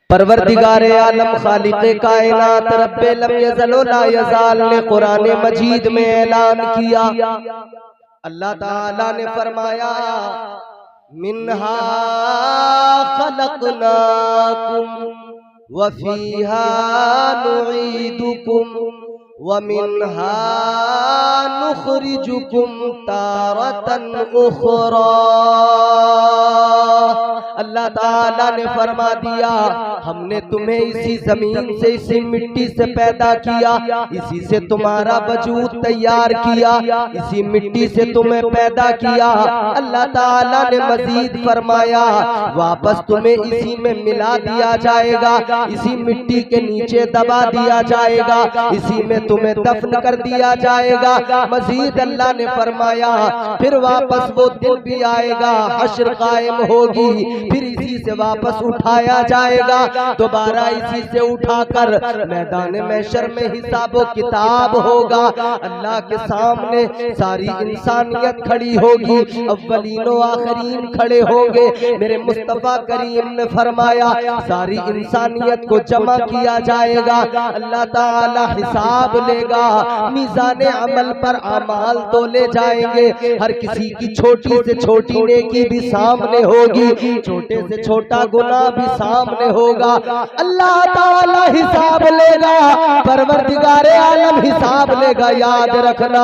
परवरदिगारे आलम खालिक़े कायनात रब्बे लम यज़ल व ला यज़ाल ने कुरान मजीद में ऐलान किया। अल्लाह ताला ने फरमाया मिन्हा खलक़नाकुम व फ़ीहा नुईदुकुम व मिन्हा नुख़रिजुकुम तारतन उख़रा। अल्लाह ताला ने फरमा दिया हमने तुम्हें इसी जमीन से, इसी मिट्टी से पैदा किया, इसी से तुम्हारा वजूद तैयार किया, इसी मिट्टी से तुम्हें पैदा किया। अल्लाह ताला ने मजीद फरमाया वापस तुम्हें इसी में मिला दिया जाएगा, इसी मिट्टी के नीचे दबा दिया जाएगा, इसी में तुम्हें दफन कर दिया जाएगा। मजीद अल्लाह ने फरमाया फिर वापस वो दिन भी आएगा, हश्र कायम होगी, फिर इसी से वापस उठाया जाएगा, दोबारा इसी से उठाकर मैदान महशर में हिसाबो किताब होगा। अल्लाह के सामने सारी इंसानियत खड़ी होगी, अव्वलीनो आखरीन खड़े होंगे। मेरे मुस्तफा करीम ने फरमाया सारी इंसानियत को जमा किया जाएगा, अल्लाह ताला हिसाब लेगा, मीज़ान अमल पर अमाल तोले जाएंगे। हर किसी की छोटी से छोटी नेकी भी सामने होगी, छोटे से छोटा गुनाह भी सामने होगा। अल्लाह ताला हिसाब लेगा, परवरदिगारे आलम हिसाब लेगा। याद रखना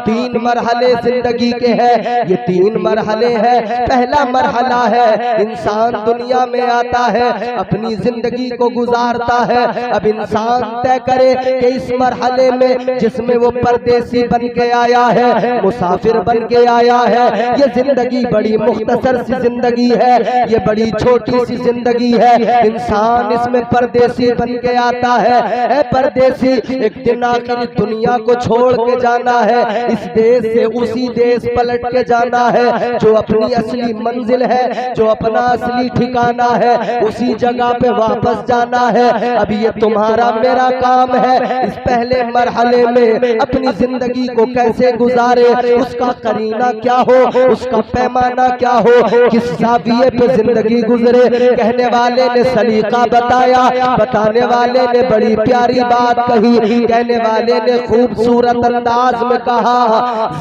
3 मरहले जिंदगी के हैं, ये 3 मरहले हैं। पहला मरहला है इंसान दुनिया में आता है, अपनी जिंदगी को गुजारता है। अब इंसान तय करे कि इस मरहले में जिसमें वो परदेसी बन के आया है, मुसाफिर बन के आया है, ये जिंदगी बड़ी मुख्तसर सी जिंदगी है, ये बड़ी छोटी सी जिंदगी है। इंसान इसमें परदेसी बन के आता है। परदेसी एक दिन आखिर दुनिया को छोड़ के जाना है, इस देश से उसी देश पलट के जाना है, जो अपनी असली मंजिल है, जो अपना असली ठिकाना है, उसी जगह पे वापस जाना है। अब ये तुम्हारा मेरा काम है इस पहले मरहले में अपनी जिंदगी को कैसे गुजारे, उसका करीना क्या हो, उसका पैमाना क्या हो, किस ज़ाविये पे जिंदगी गुजरे। कहने वाले ने सलीका बताया, बताने वाले ने बड़ी प्यारी बात कही, कहने वाले ने खूबसूरत अंदाज में कहा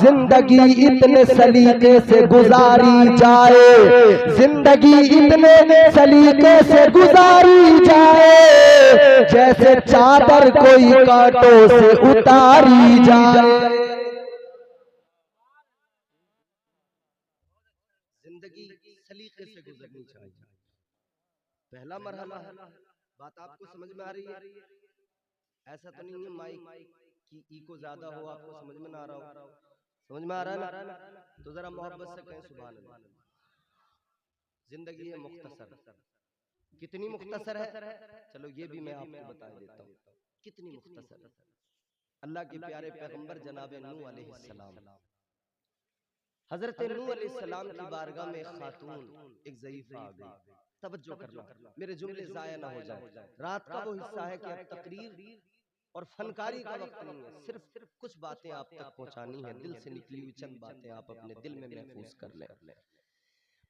जिंदगी इतने सलीके से गुजारी जाए, जिंदगी इतने सलीके से गुजारी जाए जैसे चादर कोई कांटों से उतारी जाए। जिंदगी सलीके से गुजरनी चाहिए, पहला मरहला है। बात आपको समझ में आ रही है? ऐसा तो नहीं है माइक की इको ज्यादा हो, आपको समझ में ना आ रहा हो। समझ में आ रहा है ना? तो जरा मोहब्बत से कहें सुभान अल्लाह। जिंदगी है मुख्तसर, कितनी मुख्तसर है, चलो ये भी मैं आपको बता देता हूँ कितनी मुख्तसर है। अल्लाह के प्यारे पैगंबर जनाबे नूह अलैहिस्सलाम, हजरत नूह अलैहिस्सलाम की बारगाह में एक खातून, एक ज़ईफ़ा आ गई। तवज्जो करना, मेरे जुमले ज़ाया ना हो जाए। रात का वो हिस्सा है कि अब तकरीर और फनकारी का वक्त नहीं है, सिर्फ कुछ बातें आप तक पहुंचानी है, दिल से निकली हुई चंद बातें आप अपने दिल में महफूज कर लें।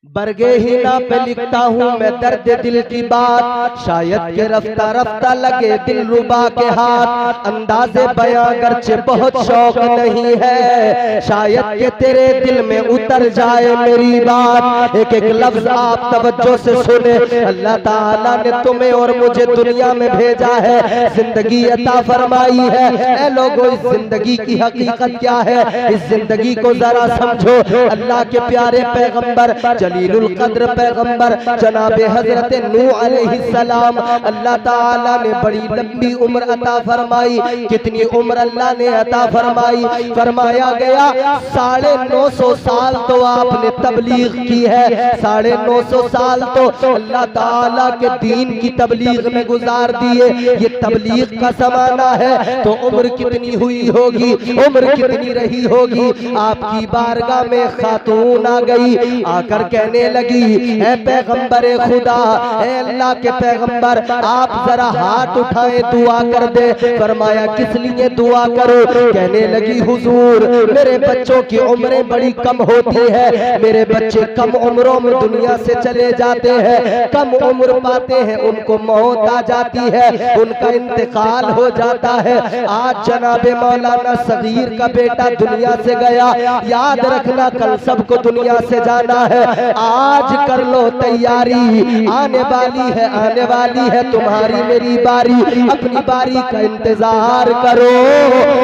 बरगे हिना पे लिखता हूँ मैं दर्द दिल की बात, शायद के रफ्ता रफ्ता लगे दिल रुबा के हाथ। अंदाज़े बयां गर्चे बहुत शौक नहीं है, शायद के तेरे दिल में उतर जाए मेरी बात। एक एक लफ्ज आप तवज्जो से सुने। अल्लाह ताला ने तुम्हें और मुझे दुनिया में भेजा है, जिंदगी अता फरमाई है। ऐ लोगों, इस जिंदगी की हकीकत क्या है, इस जिंदगी को जरा समझो। अल्लाह के प्यारे पैगंबर जलीलुल कद्र पैगंबर जनाबे हजरत नूह अलैहिस्सलाम, अल्लाह ताला ने बड़ी लंबी उम्र अता फरमाई। कितनी उम्र अल्लाह ने अता फरमाई? फरमाया गया 950 साल तो आपने तबलीग की है, 950 साल तो अल्लाह ताला के दीन की तबलीग में गुजार दिए। ये तबलीग का ज़माना है, तो उम्र कितनी हुई होगी, उम्र कितनी रही होगी। आपकी बारगाह में खातून आ गई, आकर के कहने लगी, ऐ पैगंबर खुदा, ऐ अल्लाह के पैगंबर, आप जरा हाथ उठाए दुआ कर दे। फरमाया किस लिए दुआ करो? कहने लगी हुजूर, मेरे बच्चों की उम्रें बड़ी कम होती है, मेरे बच्चे कम उम्रों में दुनिया से चले जाते हैं, कम उम्र पाते हैं, उनको मौत आ जाती है, उनका इंतकाल हो जाता है। आज जनाबे मौलाना सगीर का बेटा दुनिया से गया, याद रखना कल सबको दुनिया से जाना है। आज कर लो तैयारी, आने वाली है, आने वाली है तुम्हारी मेरी बारी, अपनी बारी का इंतजार करो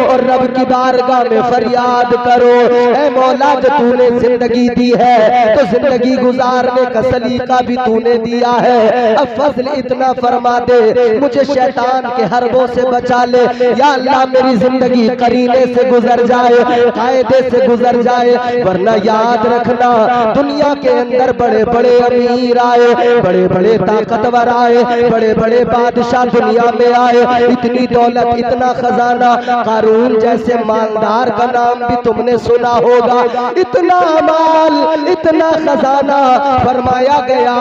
और रब की बारगाह में फरियाद करो, ऐ मौला जो तूने जिंदगी दी है तो जिंदगी गुजारने का सलीका भी तूने दिया है, अब फजल इतना फरमा दे, मुझे शैतान के हरबों से बचा ले। या अल्लाह मेरी जिंदगी करीने से गुजर जाए, कायदे से गुजर जाए, वरना याद रखना दुनिया के अंदर बड़े बड़े अमीर आए, बड़े बड़े ताकतवर आए, बड़े बड़े बादशाह दुनिया में आए, इतनी दौलत, इतना खजाना, कारून जैसे मालदार का नाम भी तुमने सुना होगा, इतना माल, इतना खजाना, फरमाया गया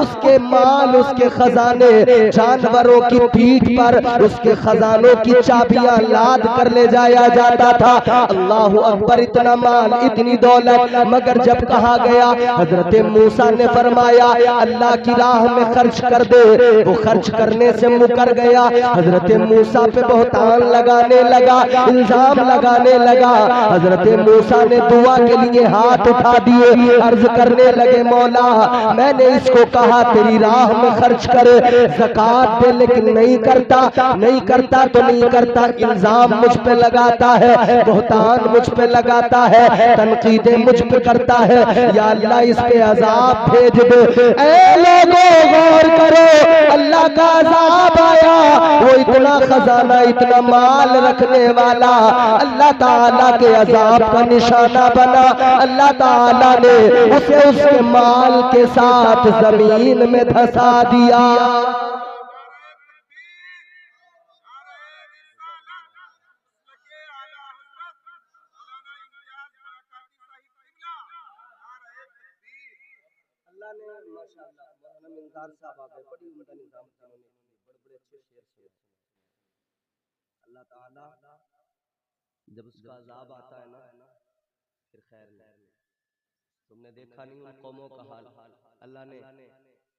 उसके माल, उसके खजाने जानवरों की पीठ पर उसके खजानों की चाबियां लाद कर ले जाया जाता था। अल्लाह अकबर, इतना माल, इतनी दौलत, मगर जब कहा गया हजरत मूसा ने फरमाया अल्लाह की राह में खर्च कर दे, वो खर्च करने से मुकर गया। हजरत मूसा पे बहुतान लगाने लगा, इल्जाम लगाने लगा। हजरत मूसा ने दुआ के लिए हाथ उठा दिए, अर्ज करने लगे मौला मैंने इसको कहा तेरी राह में खर्च करे, ज़कात दे, लेकिन नहीं करता, नहीं करता तो नहीं करता, इल्जाम मुझ पे लगाता है, बहुतान मुझ पे लगाता है, तनकीदें मुझ पे करता है, या अल्लाह इस पे अजाब भेज दे। ऐ लोगों गौर करो, अल्लाह का अजाब आया, वो इतना खजाना, इतना माल रखने वाला अल्लाह ताला के अजाब का निशाना बना। अल्लाह ताला ने उसे उसके माल के साथ जमीन में धंसा दिया। अल्लाह ने माशाअल्लाह, मौलाना मिंदार साहब आ गए, बड़ी उम्दा निजाम उन्होंने, बड़े बड़े अच्छे शेर सुने। अल्लाह ताला जब उसका अजाब आता है ना, फिर खैर नहीं। तुमने देखा नहीं उन कौमों का हाल, अल्लाह ने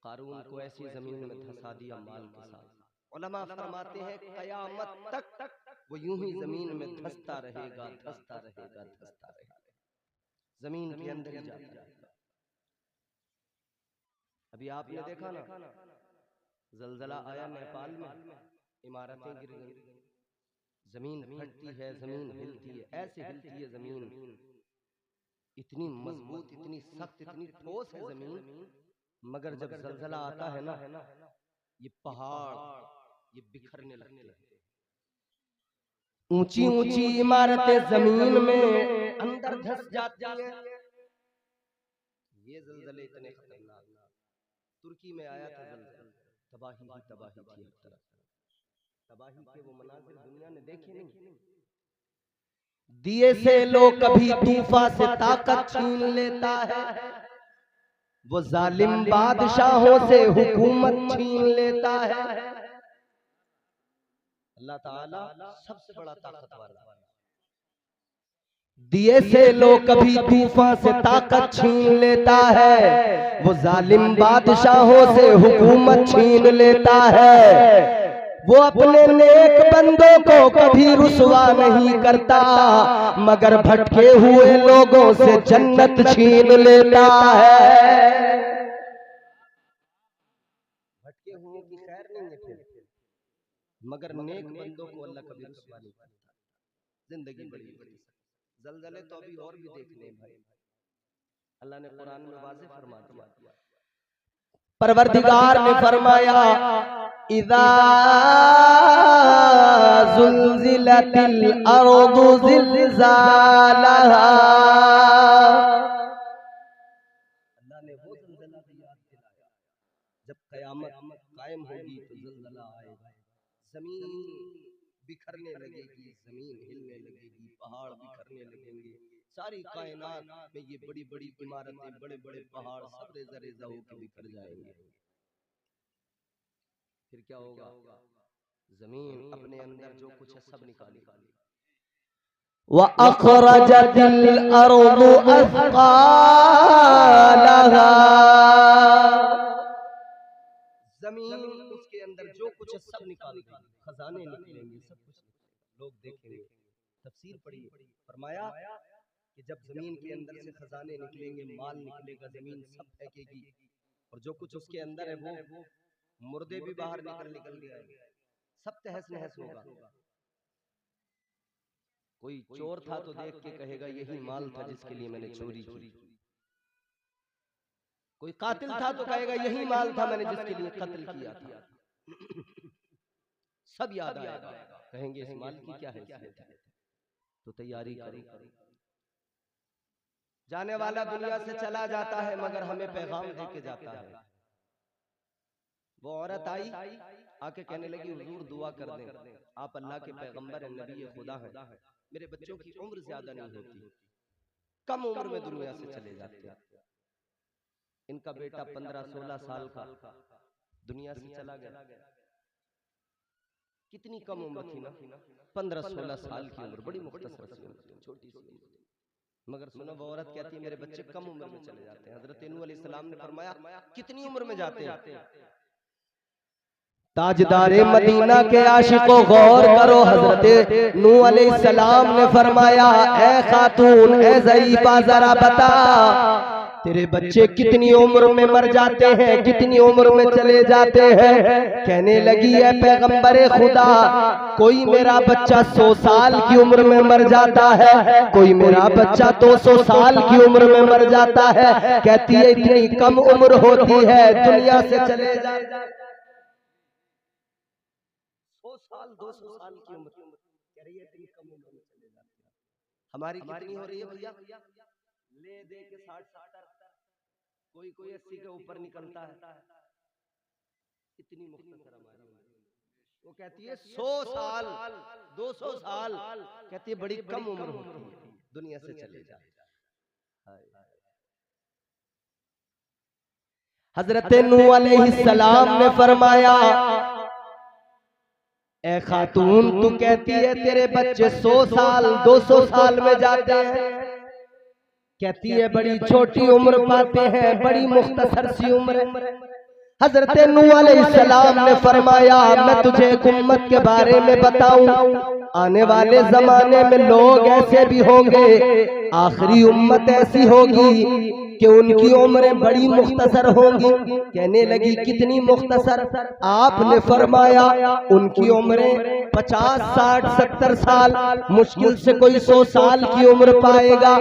कारून को ऐसी जमीन में धंसा दिया माल के साथ। उलमा फरमाते हैं कयामत तक वो यूं ही जमीन में धंसता रहेगा, धंसता रहेगा, धंसता रहेगा, जमीन के अंदर ही जाता रहेगा। अभी आपने देखा ना, जलजला आया नेपाल में, इमारतें गिर गई, जमीन फटती है, जमीन हिलती है, ऐसे हिलती है जमीन, इतनी मजबूत, इतनी सख्त, इतनी ठोस है जमीन, मगर जब जलजला आता है ना, ये पहाड़ ये बिखरने लगते हैं, ऊंची ऊंची इमारतें जमीन में अंदर धंस जाती हैं। ये जलजले इतने खतरनाक, तुर्की में आया था जलजला, तबाही ही तबाही थी, हर तरफ तबाही के वो मनाजिर दुनिया ने देखे नहीं। दिए से लोग कभी तूफा से ताकत छीन लेता है, वो जालिम बादशाहों से हुकूमत छीन लेता है। अल्लाह ताला सबसे बड़ा ताकतवर है। दिए से लोग कभी तूफान से ताकत छीन लेता है, वो जालिम बादशाहों से हुकूमत छीन लेता है। वो अपने नेक बंदों को कभी रुसवा नहीं करता, मगर भटके हुए लोगों से जन्नत छीन लेता है। भटके हुए की खैर नहीं है फिर, मगर नेक बंदों को अल्लाह कभी रुसवा नहीं करता। जिंदगी बड़ी बड़ी जलजले तो अभी और भी देखने हैं भाई, अल्लाह ने कुरान में वाज़ेह फरमा दिया। परवरदिगार ने फरमाया इज़ा ज़ुल्ज़िलतिल अर्दु ज़िलज़ालहा, अल्लाह ने वो ज़लज़ला भी याद दिलाया, जब क़यामत कायम होगी तो ज़लज़ला आएगा, ज़मीन बिखरने लगेगी, जमीन हिलने लगेगी, पहाड़ बिखरने लगेंगे, सारी कायनात में ये बड़ी बड़ी इमारतें, बड़े बड़े पहाड़ सब रेजा रेजा होकर बिखर जाएंगे। फिर क्या होगा? जमीन अपने अंदर जो कुछ है सब निकालेगी। वअखरजतिल अर्दु अस्कालहा, जमीन उसके अंदर जो कुछ है सब निकालेगी, खजाने निकलेंगे, सब कुछ लोग देखेंगे। तफसीर पढ़िए, फरमाया कि जब जमीन के अंदर से खजाने निकलेंगे, माल निकलेगा, जमीन सब फेंकेगी और जो कुछ उसके अंदर है वो मुर्दे भी बाहर निकल जाएंगे, सब तहस नहस होगा। कोई चोर था तो देख के कहेगा यही माल था जिसके लिए मैंने चोरी की। कोई कातिल था तो कहेगा यही माल था मैंने जिसके लिए कत्ल किया था। सब याद आएगा, कहेंगे इस माल की क्या हैसियत है, तो तैयारी करो। जाने वाला दुनिया से चला जाता है मगर हमें पैगाम दे के जाता है। वो औरत आई, आके कहने लगी हुजूर दुआ कर दें, आप अल्लाह के पैगंबर हैं, नबी खुदा हैं, मेरे बच्चों की उम्र ज्यादा नहीं होती, कम उम्र में दुनिया से चले जाते हैं। इनका बेटा 15-16 साल का दुनिया से चला गया। कितनी कम उम्र थी ना, 15-16 साल की उम्र, बड़ी मुख्तसर सी उम्र, छोटी सी उम्र। मगर सुनो, वो औरत कहती है मेरे बच्चे कम उम्र में चले जाते हैं। हजरत नूह अलैहिस्सलाम ने फरमाया कितनी उम्र में जाते हैं? ताजदारे मदीना के आशिकों गौर करो, हजरत नूह अलैहिस्सलाम ने फरमाया ए खातून, ए ज़ईफा, जरा बता तेरे बच्चे कितनी उम्र में मर जाते हैं, कितनी उम्र में चले जाते हैं? कहने लगी है पैगंबरे खुदा, कोई मेरा बच्चा 100 साल की उम्र में मर जाता है, कोई मेरा बच्चा 200 साल की उम्र में मर जाता है। कहती है इतनी कम उम्र होती है दुनिया से चले जाते हैं। 100 साल 200 साल की उम्र, कह रही है इतनी कम उम्र में चले जाते हैं। हमारी कितनी हो रही है भैया? ले दे के 60-70, कोई 80 के ऊपर निकलता है। इतनी मुख्तसर हमारी उम्र। वो कहती है 100 साल 200 साल, कहती है बड़ी कम उम्र होती है दुनिया से चले जाते। हजरत नूह अलैहिस्सलाम ने फरमाया ए खातून, तू कहती है तेरे बच्चे 100 साल 200 साल में जाते हैं, कहती है बड़ी छोटी उम्र पाते हैं, बड़ी मुख्तसर सी उम्र। हजरत नूह अलैहिस्सलाम ने फरमाया मैं तुझे एक उम्मत के बारे में बताऊं, आने वाले जमाने में लोग ऐसे भी होंगे, आखिरी उम्मत ऐसी होगी कि उनकी उम्रें बड़ी मुख्तसर होंगी। कहने लगी कितनी मुख्तसर? आपने फरमाया उनकी उम्रें 50, 60, 70 साल, मुश्किल से कोई 100 साल की उम्र पाएगा।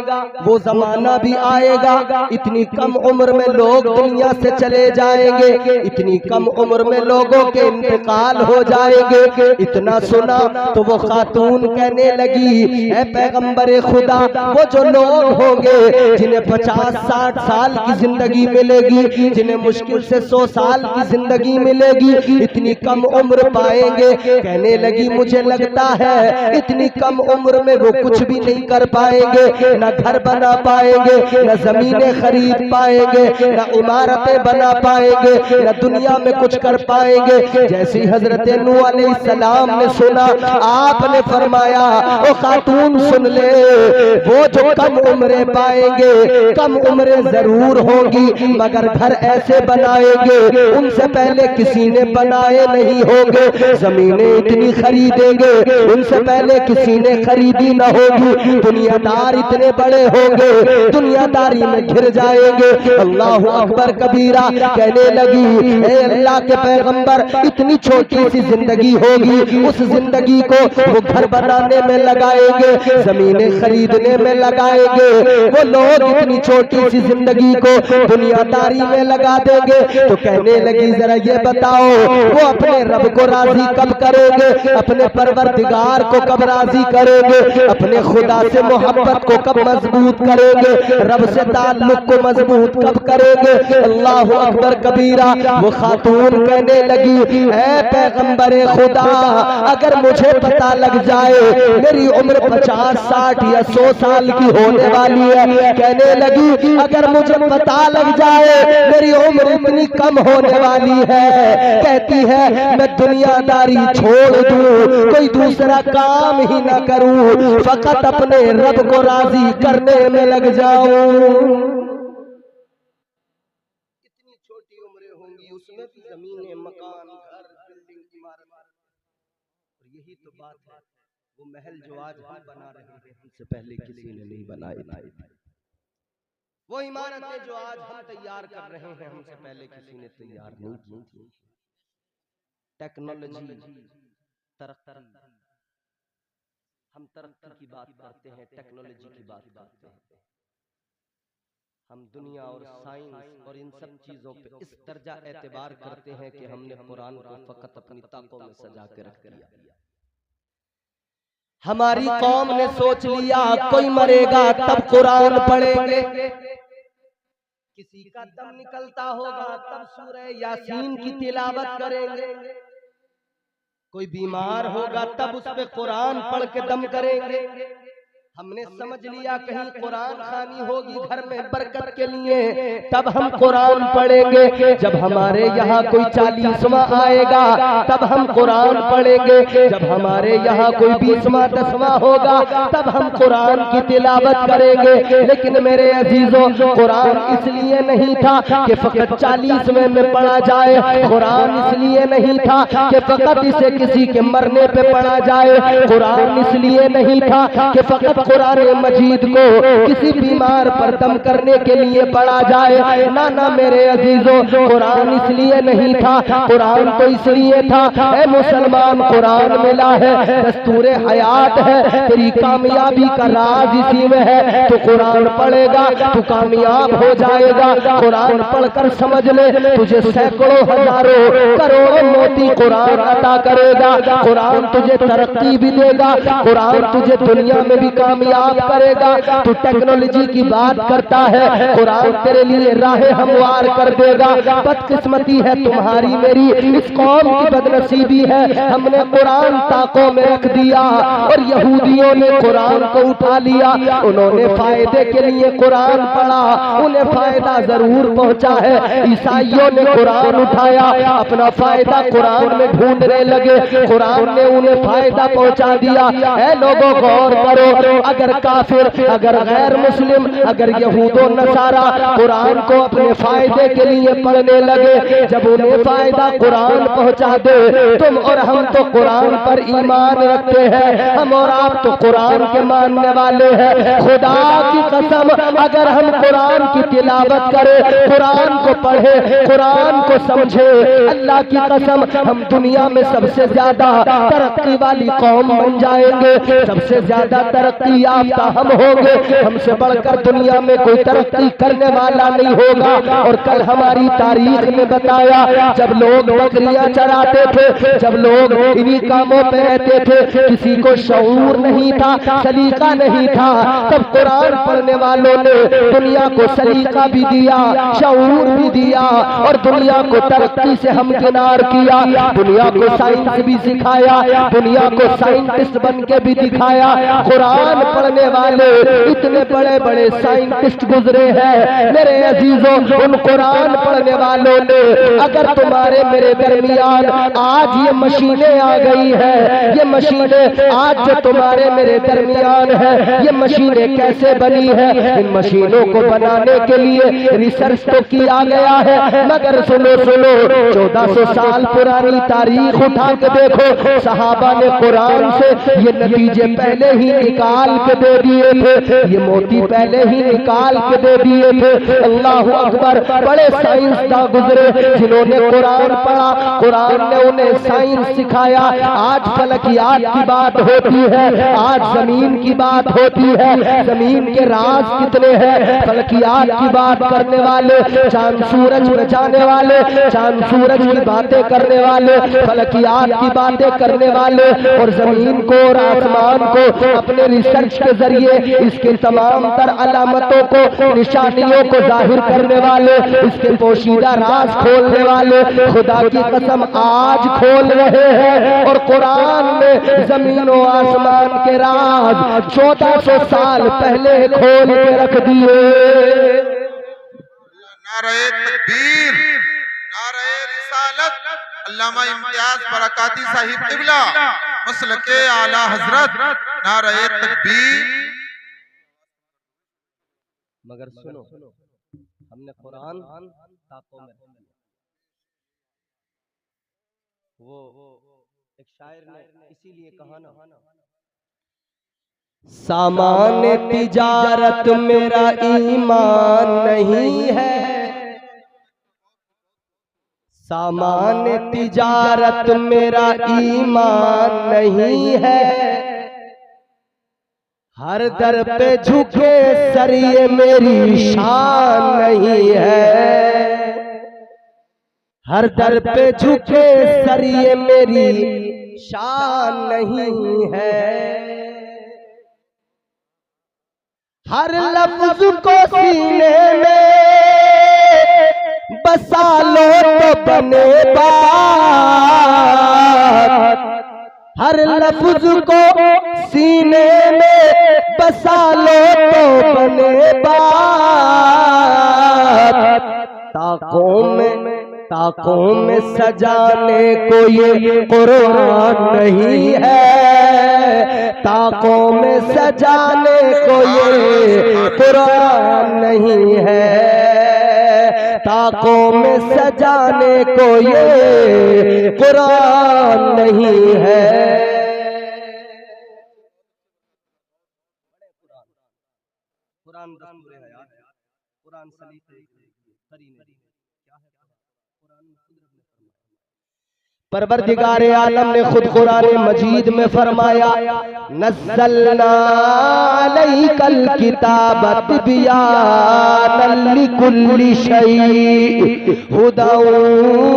वो जमाना भी आएगा, इतनी कम उम्र में लोग दुनिया से चले जाएंगे, इतनी कम उम्र में लोगों के इंतकाल हो जाएंगे। इतना सुना तो वो खातून कहने लगी ऐ पैगंबरे खुदा, वो जो लोग होंगे जिन्हें 50-60 साल की जिंदगी मिलेगी, जिन्हें मुश्किल से 100 साल की जिंदगी मिलेगी, इतनी कम उम्र पाएंगे। कहने लगी मुझे लगता है इतनी कम उम्र में वो कुछ भी नहीं कर पाएंगे, न घर बना पाएंगे, न जमीनें खरीद पाएंगे, न इमारतें बना पाएंगे, न दुनिया में कुछ कर पाएंगे। जैसी हजरत नूह अलैहिस्सलाम ने सुना, आपने फरमाया ओ खातून सुन ले, वो जो कम उम्रें पाएंगे, कम उम्रें जरूर होंगी मगर घर ऐसे बनाएंगे उनसे पहले किसी ने बनाए नहीं होंगे, जमीनें इतनी खरीदेंगे उनसे पहले किसी ने खरीदी न होगी, दुनियादार इतने बड़े होंगे दुनियादारी में घिर जाएंगे। अल्लाह अकबर कबीरा। कहने लगी ए अल्लाह के पैगंबर, इतनी छोटी सी जिंदगी होगी, उस जिंदगी को वो वो घर बनाने में लगाएंगे, जमीनें खरीदने में लगाएंगे। वो लोग इतनी छोटी सी जिंदगी को दुनियादारी में लगा देंगे। तो कहने लगी जरा ये बताओ वो अपने रब को राजी कब करेंगे, अपने परवरदिगार को कब राजी करेंगे, अपने खुदा से मोहब्बत को कब मजबूत करेंगे, रब से ताल्लुक को मजबूत कब करेंगे। अल्लाह अकबर कबीरा। वो खातून कहने लगी ऐ पैगंबरे खुदा, अगर मुझे पता लग जाए मेरी उम्र 50, 60 या 100 साल की होने वाली है, कहने लगी अगर मुझे पता लग जाए मेरी उम्र इतनी कम होने वाली है, कहती है मैं दुनियादारी छोड़ दूं, कोई दूसरा काम ही ना करूं, फकत अपने रब को राजी करने में लग जाऊं। इतनी छोटी उम्रें होंगी, उसमें भी जमीनें, मकान, घर, बिल्डिंग, इमारत। और यही तो बात है, वो महल जो आज हम बना रहे हैं हमसे पहले किसी ने नहीं बनाए थे। वो इमारतें जो आज हम तैयार कर रहे हैं हमसे पहले किसी ने तैयार नहीं की थी। टेक्नोलॉजी, तरक्की, हम तरक्की की बात करते हैं, टेक्नोलॉजी की बात करते हैं। हम दुनिया और साइंस और इन सब चीजों पे इस दर्जा एतबार करते हैं कि हमने कुरान को फकत अपनी ताकों में सजा के रख दिया। हमारी कौम ने सोच लिया कोई मरेगा तब कुरान पढ़ेंगे, किसी का दम निकलता होगा तब सूरह यासीन की तिलावत करेंगे, कोई बीमार होगा तब उस पे कुरान पढ़ के दम करेंगे। हमने समझ लिया कहीं कुरान खानी होगी घर में बरकत के लिए तब हम कुरान पढ़ेंगे, जब हमारे यहाँ कोई 40वां आएगा तब हम कुरान पढ़ेंगे, जब हमारे यहाँ कोई 20वां 10वां होगा तब हम कुरान की तिलावत करेंगे। लेकिन मेरे अजीजों, कुरान इसलिए नहीं था कि फकत 40वें में पढ़ा जाए, कुरान इसलिए नहीं था कि फकत इसे किसी के मरने पे पढ़ा जाए, कुरान इसलिए नहीं था कि फकत कुरान मजीद को किसी बीमार पर दम करने के लिए पढ़ा जाए। ना ना मेरे अजीजों, कुरान इसलिए नहीं था, कुरान तो इसलिए था ऐ मुसलमान कुरान मिला है, दस्तूरे हयात है, तेरी कामयाबी का राज इसी में है। तो कुरान पढ़ेगा तू कामयाब हो जाएगा। कुरान पढ़कर समझ ले तुझे सैकड़ों हजारों करोड़ों मोती कुरान अता करेगा। कुरान तुझे तरक्की भी देगा, कुरान तुझे दुनिया में भी कामयाब करेगा। तू टेक्नोलॉजी की बात करता है, कुरान तेरे लिए राहें हमवार कर देगा। बदकिस्मती है तुम्हारी मेरी, इस कौम की बदनसीबी है, हमने कुरान ताकों में रख दिया और यहूदियों ने कुरान को उठा लिया। उन्होंने फायदे के लिए कुरान पढ़ा, उन्हें फायदा जरूर पहुंचा है। ईसाइयों ने कुरान उठाया, अपना फायदा कुरान में ढूंढने लगे, कुरान ने उन्हें फायदा पहुंचा दिया। ऐ लोगों गौर करो, अगर काफिर, अगर गैर मुस्लिम, अगर यहूदो नसारा कुरान को अपने फायदे के लिए पढ़ने लगे, जब उन्हें फायदा कुरान पहुंचा दे, तुम और हम तो कुरान पर ईमान रखते हैं, हम और आप तो कुरान के मानने वाले हैं। खुदा की कसम, अगर हम कुरान की तिलावत करें, कुरान को पढ़े, कुरान को समझे, अल्लाह की कसम हम दुनिया में सबसे ज्यादा तरक्की वाली कौम बन जाएंगे, सबसे ज्यादा तरक्की याफ्ता हम होंगे। हमसे बढ़कर दुनिया में कोई तरक्की करने वाला नहीं होगा। और कल हमारी तारीख में बताया, जब लोग बकरियां चराते थे, जब लोग इन्हीं कामों पे रहते थे, किसी को शऊर नहीं था, सलीका नहीं था, तब कुरान पढ़ने वालों ने दुनिया को सलीका भी दिया, शऊर भी दिया और दुनिया को तरक्की से हमकिनार किया, दुनिया को साइंस भी सिखाया, दुनिया को साइंटिस्ट बन के भी दिखाया। कुरान पढ़ने वाले इतने बड़े बड़े साइंटिस्ट गुजरे हैं मेरे अजीजों। उन कुरान पढ़ने वालों ने, अगर तुम्हारे मेरे दरमियान आज ये मशीनें आ गई है, ये मशीनें आज जो तुम्हारे मेरे दरमियान है, ये मशीनें कैसे बनी है? इन मशीनों को बनाने के लिए रिसर्च तो किया गया है, मगर सुनो सुनो, 1400 साल पुरानी तारीख उठा के देखो, सहाबा ने कुरान से ये नतीजे पहले ही निकाल निकाल के दे दिए थे, ये मोती पहले ही निकाल के दे दिए थे। अल्लाह अकबर। बड़े साइंसदान गुजरे जिन्होंने कुरान पढ़ा, कुरान ने उन्हें साइंस सिखाया। आज फलकियात की बात होती है, आज जमीन की बात होती है, जमीन के राज कितने हैं, फलकियात की बात करने वाले, चांद सूरज में जाने वाले, चांद सूरज की बातें करने वाले, फलकियात की बातें करने वाले, और जमीन को और आसमान को अपने रिसर्च के जरिए इसके तमाम तर अलामतों को, निशानियों को जाहिर करने वाले, इसके पोशीदा राज खोलने वाले खुदा की कसम आज खोल रहे हैं। और कुरान में जमीन और आसमान के राज 1400 साल पहले खोल के रख दिए। नारे तकबीर, नारे रिसालत, अल्लामा इम्तियाज बरकाती साहिब क़िबला मसलके आला हजरत, नारे तकबीर। मगर सुनो, हमने कुरान ताकों में वो एक शायर ने इसीलिए कहा ना, सामान तिजारत मेरा ईमान नहीं है, सामान तिजारत मेरा ईमान नहीं है, हर दर पे झुके सर ये मेरी शान नहीं है, हर दर पे झुके सर ये मेरी शान नहीं है, हर लफ्ज को सीने में बसा लो तो बने बात, हर लफ्ज को सीने में बसा लो तो बने बात, ताकों में सजाने को ये कुरान नहीं है, ताकों में सजाने को ये कुरान नहीं है, ताकों में सजाने को ये कुरान नहीं है। कुरान दस्तूर हयात, कुरान सलीक़े परवरदिगार आलम ने खुद कुरान मजीद में फरमाया, नज़्ज़लना अलैकल किताब तिबयानन लिकुल्लि शै हुदन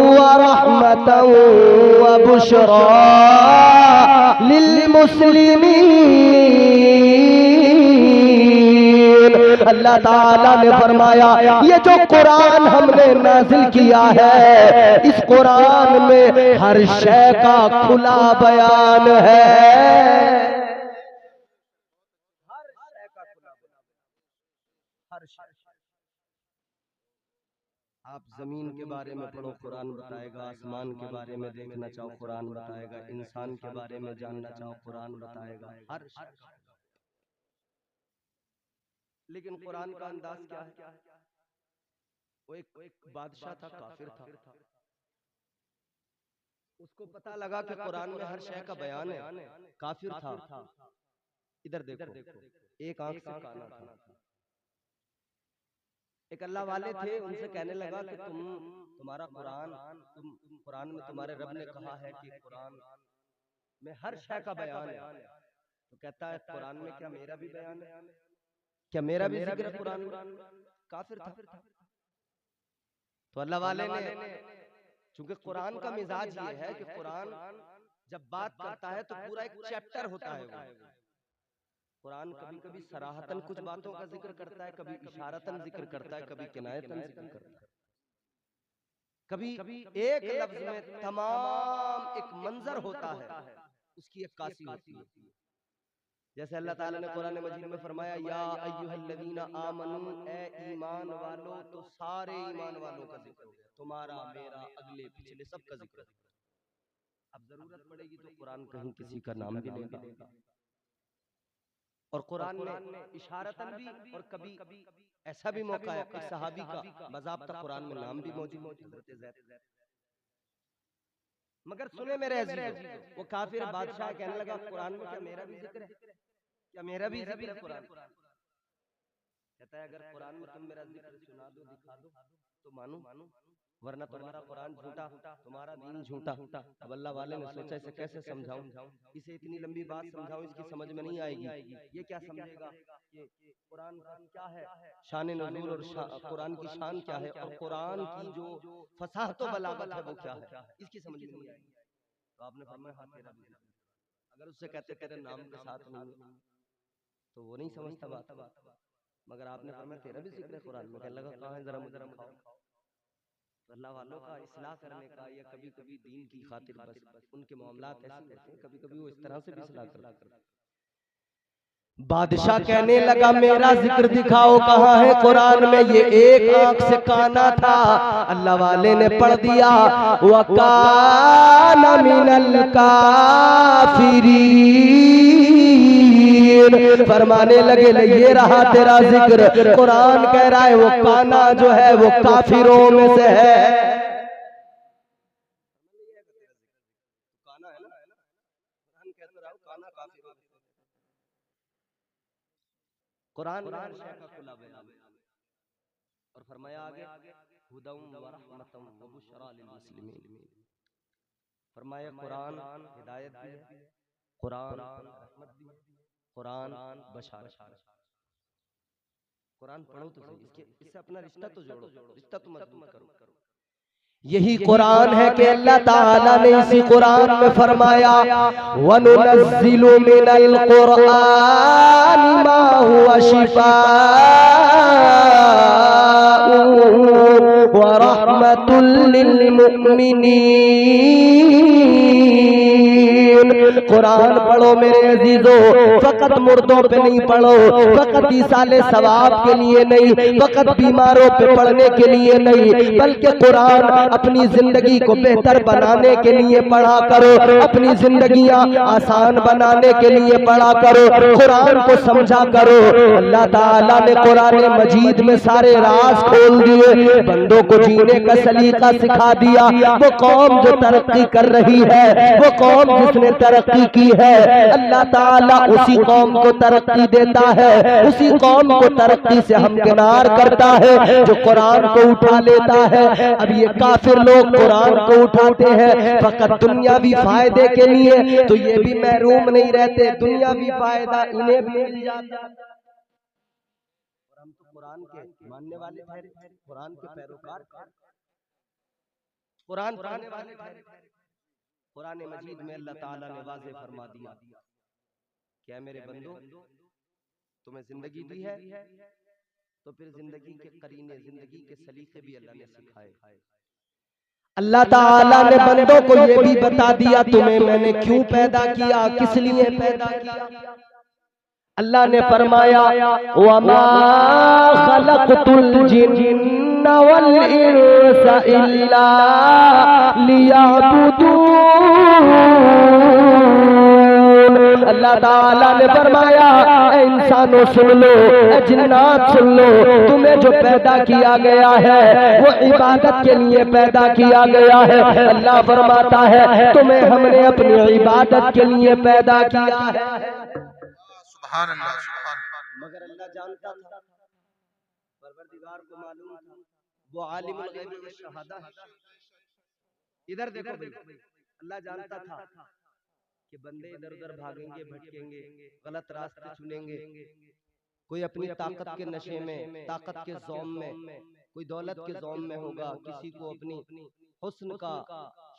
व रहमतन व बुशरा लिल मुस्लिमीन। अल्लाह ताला ने फरमाया, ये जो कुरान हमने नाजिल किया है, इस कुरान में हर शय का खुला बयान है, हर शय का खुला बयान, हर शय। आप जमीन के बारे में पढ़ो, कुरान बताएगा, आसमान के बारे में देखना चाहो, कुरान बताएगा, इंसान के बारे में जानना चाहो, कुरान बताएगा, हर शय। लेकिन कुरान का अंदाज क्या है? वो एक बादशाह था, काफिर था, उसको पता लगा कि कुरान में हर शय का बयान है, काफिर था। इधर देखो, एक आंख से काना था। एक अल्लाह वाले थे, उनसे कहने लगा कि तुम्हारा कुरान, कुरान में तुम्हारे रब ने कहा है कि कुरान में हर शय का बयान है। तो कहता है, कुरान में क्या मेरा भी बयान है, क्या मेरा भी जिक्र है कुरान में? काफिर था। तो अल्लाह वाले ने, चूंकि कुरान का मिजाज ये है कि कुरान जब बात करता है तो पूरा एक चैप्टर होता है वो। कुरान कभी कभी सराहतन कुछ बातों का जिक्र करता है, कभी इशारतन जिक्र करता है, कभी किनायतन जिक्र करता है, कभी एक लफ्ज में तमाम एक मंजर होता है, उसकी अक्कासी होती है। जैसे अल्लाह ताला ने कुरान मजीद में फरमाया, या अय्युहल्लज़ीना आमनू, ए ईमान वालों, तो सारे ईमान वालों का जिक्र हो गया, तुम्हारा मेरा अगले पिछले सबका जिक्र। अब जरूरत पड़ेगी तो कुरान कहीं किसी का नाम भी लेगा, और कुरान में इशारतन भी, और कभी ऐसा भी मौका है कि सहाबी का बाज़ाब्ता कुरान में नाम भी मौजूद है, हज़रत ज़ैद। मगर सुने मेरे अजीज़ों, वो काफिर बादशाह कहने लगा, कुरान में क्या मेरा भी जिक्र है? क्या मेरा भी जिक्र है कुरान? कहता है अगर कुरान में तुम मेरा जिक्र सुना दो, दिखा दो तो मानूं, वरना तुम्हारा कुरान झूठा, तुम्हारा दीन झूठा। अब अल्लाह वाले ने सोचा इसे कैसे समझाऊं, इसे इतनी लंबी बात समझाऊं, इसकी समझ में नहीं आएगी, ये क्या समझेगा कि कुरान का क्या है शान नुज़ूल और कुरान की शान क्या है और कुरान की जो फसाहत व बलागत है वो क्या है, इसकी समझ में नहीं आएगी। तो आपने फरमाया हाँ तेरा भी जिक्र। अगर उससे कहते तेरे नाम के साथ नहीं तो वो नहीं समझता बात, मगर आपने फरमाया तेरा भी जिक्र है कुरान में। कहने लगा कहाँ है, जरा मुझे दिखाओ। अल्लाह वालों का इस्लाह करने का या कभी कभी दीन की खातिर बस उनके मामलात ऐसे होते हैं, कभी कभी वो इस तरह से भी इस्लाह करते हैं। बादशाह कहने लगा मेरा जिक्र दिखाओ कहाँ है कुरान में। ये एक आंख से काना था, अल्लाह वाले ने पढ़ दिया वकाना मिनल काफिरीन। फरमाने लगे ये रहा तेरा जिक्र। कुरान कह रहा है वो काना जो है वो काफिरों में से है। काना है ना, कुरान कहता रहा काना काफिरों। कुरान और फरमाया आगे हुदम व रहमतम व बुशरा लिल मुस्लिमीन। फरमाया कुरान हिदायत भी है, कुरान रहमत भी है, कुरान बशारत। कुरान पढ़ो तो सही, इससे अपना रिश्ता तो जोड़ो, रिश्ता तो मजबूत करो। यही कुरान है कि अल्लाह ताला ने इसी कुरान में फरमाया वनुनज़्ज़िलु मिनल कुरानि मा हुवा शिफाअ व रहमतुल लिल मुमिनीन। कुरान पढ़ो मेरे अजीजों, फकत मुर्दों पे नहीं पढ़ो, फकत इसाले सवाब के लिए नहीं, फकत बीमारों पे पढ़ने के लिए नहीं, बल्कि कुरान अपनी जिंदगी को बेहतर बनाने के लिए पढ़ा करो, अपनी जिंदगियां आसान बनाने के लिए पढ़ा करो, कुरान को समझा करो। अल्लाह ताला ने कुरान मजीद में सारे राज खोल दिए, बंदों को जीने का सलीका सिखा दिया। वो कौम जो तरक्की कर रही है, वो कौम जिसने तरक्की की है, अल्लाह ताला उसी कौम को तरक्की देता है, उसी कौम को तरक्की से हमकिनार करता है जो कुरान को उठा लेता है। अब ये काफिर लोग कुरान को उठाते हैं फकत दुनियावी फायदे के लिए, तो ये भी महरूम नहीं रहते, दुनियावी फायदा इन्हें भी मिल जाता। और हम तो कुरान के मानने वाले ठहरे, कुरान के पैरोकार, कुरान पढ़ने वाले ठहरे। कुरान मजीद में अल्लाह ताला ने वाज़ेह फरमा दिया क्या मेरे बंदो तुम्हें जिंदगी दी है तो फिर जिंदगी के करीने, जिंदगी के सलीके भी अल्लाह ने सिखाए। अल्लाह ताला ने बंदों को ये भी बता दिया तुम्हें मैंने क्यों पैदा किया, किस लिए पैदा किया। अल्लाह ने फरमाया वमा खलक़तुल जिन्ना वल इंसा इल्ला लियअबुदून। अल्लाह ताला ने फरमाया इंसानों सुन लो, जिन्नात सुन लो, तुम्हें जो पैदा किया गया है वो इबादत के लिए पैदा किया गया है। अल्लाह फरमाता है तुम्हें हमने अपनी इबादत के लिए पैदा किया है। सुभान अल्लाह, सुभान अल्लाह। मगर अल्लाह जानता था, परवरदिगार को मालूम था, वो आलिमुल गैब व शहादा है। इधर देखो भाई, अल्लाह जानता था कि बंदे इधर उधर भागेंगे, भटकेंगे, गलत रास्ते चुनेंगे, कोई अपनी ताकत के नशे में, ताकत के ज़ौम में, कोई दौलत के ज़ौम में होगा, किसी को अपनी हुस्न का,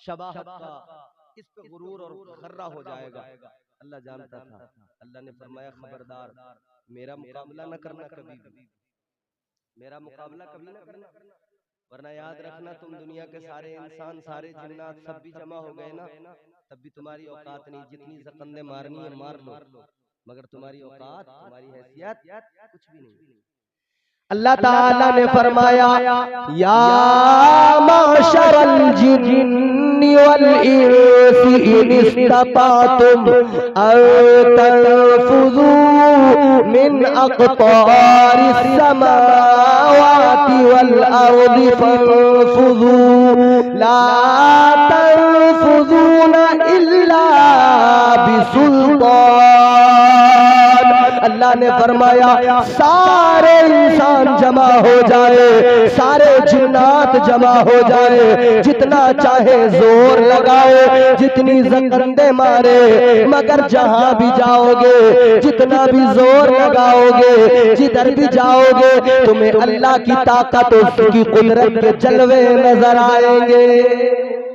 शबाहत का, इस पे गुरूर और गर्रा हो जाएगा। अल्लाह जानता था। अल्लाह ने फरमाया खबरदार मेरा मुकाबला न करना कभी भी, मेरा मुकाबला कभी न करना, वरना याद रखना तुम दुनिया के सारे इंसान, सारे जिन्नात सब भी जमा हो गए ना, तब भी तुम्हारी औकात नहीं, जितनी ज़कंदे मारनी है मार लो, मगर तुम्हारी औकात, तुम्हारी हैसियत कुछ भी नहीं। अल्लाह ताला ने फरमाया या माशरल जिन्नि वल इंसी इन इस्तताअतुम अन तनफुज़ू मिन अक़तारिस समावाति वल अर्दि फंफुज़ू ला तनफुज़ूना इल्ला बिसुल्तान। अल्लाह ने फरमाया सारे इंसान जमा हो जाए, सारे जिन्नात जमा हो जाए, जितना चाहे जोर लगाए, जितनी जकंदे मारे, मगर जहां भी जाओगे, जितना भी जोर लगाओगे, जिधर भी जाओगे, तुम्हें अल्लाह की ताकत, उसकी कुदरत के जलवे नजर आएंगे।